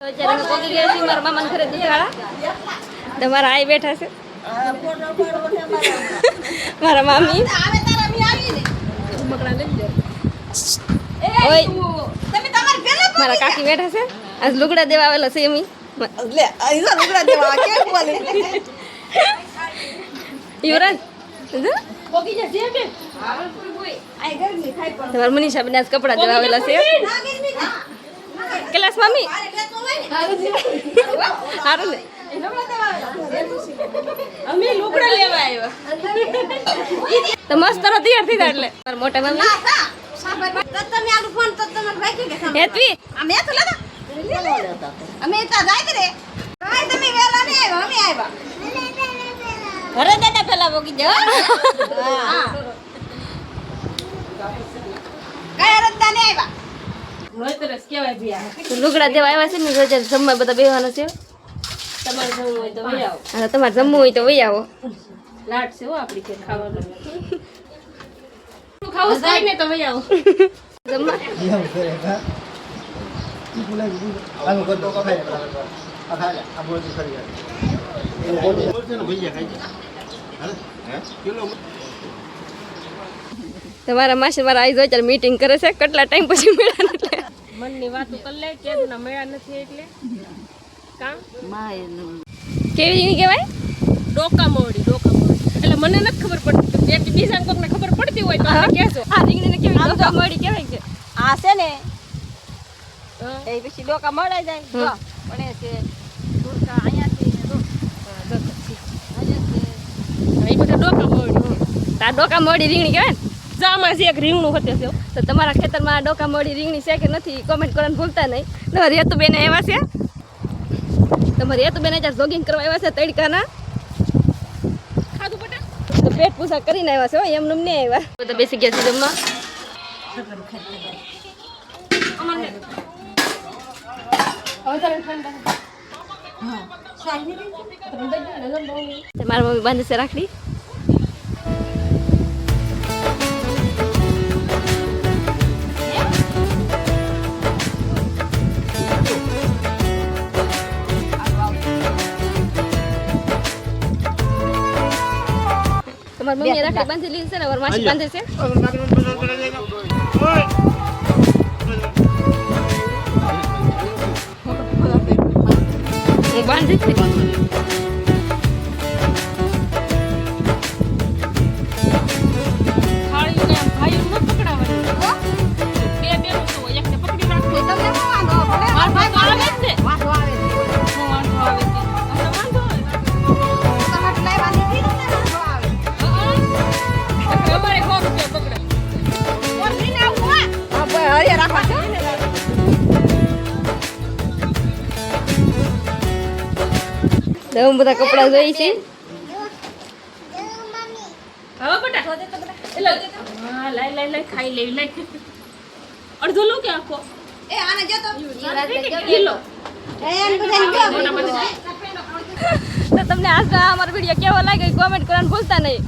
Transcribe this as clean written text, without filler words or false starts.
અત્યારે અમે પહોંચી ગયા છીએ મારા મામાના ઘરે દુધાળા. તમારા આઈ બેઠા છે મારા મામી. મારા કાકી બેઠા છે. આજ લુગડા દેવા આવેલા છે એમ યુવરાજ તમારા મનીષા બેન આજ કપડા દેવા આવેલા છે. ક્લાસ મામી સારું ને અમે લુગડા લેવા આવ્યા તો મસ્ત તરત તૈયાર થઈ જાય એટલે મારા મોટા મામી હેતવી અમે તો લાગા અમે તો જાય રે કાઈ તમે વેલા ને અમે આવ્યા ઘરે દાદા પેલા બોકી જાવ હા કાઈ રદ્દા ને આવ્યા નોતરસ કેવાય ભિયા લુગડા દેવા આવ્યા છે ને રોજ જમવા બધા બેહવાના છે. તમારે જમવું હોય તો વઈ આવો. હા તમારે જમવું હોય તો વઈ આવો. લાટ છે હો આપડી કે ખાવાનું તું ખાવું થાય ને તો વઈ આવો જમવા તમારા માસી મારા આઈ જો મીટિંગ કરે છે કેટલા ટાઈમ પછી મેળા એટલે મનની વાતો કરી લે કે ના મેળા નથી એટલે કામ કેવી રીંગણી કહેવાય ડોકા મોડી એટલે મને નથી ખબર પડતી એક બીજા કોકને ખબર પડતી હોય તો કહેજો આ રીંગણીને કેવી ડોકા મોડી કહેવાય છે આ છે ને એ પછી ડોકા મળાઈ જાય જો પડે છે ડોકા અહીંયાથી એ બધા ડોકા મોડી આ ડોકા મોડી રીંગણી કહેવાય ને જામાં છે એક રીંગણું હોતે છે તો તમારા ખેતરમાં ડોકા મોડી રીંગણી છે કે નથી કોમેન્ટ કરવાનું ભૂલતા નહીં. તમારી હેતુબેન આવ્યા છે તમારી હેતુબેન આજે જોગિંગ કરવા આવ્યા છે તડકાના ખાધું પટા તો પેટ પૂછા કરીને આવ્યા છે એમ નમ નહીં આવ્યા બધા બેસી ગયા છે જમવા. મારા મમ્મી બાંધે છે રાખડી. મારી મમ્મીએ રાખડી બાંધી લીધી છે ને મારી માસી બાંધે છે. હું બાંધી છે હું બધા કપડા જોઈ છે. અડધો લો કે આખો તો તમને આજ અમારો વિડીયો કેવો લાગ્યો કોમેન્ટ કરવાનું ભૂલતા નહીં.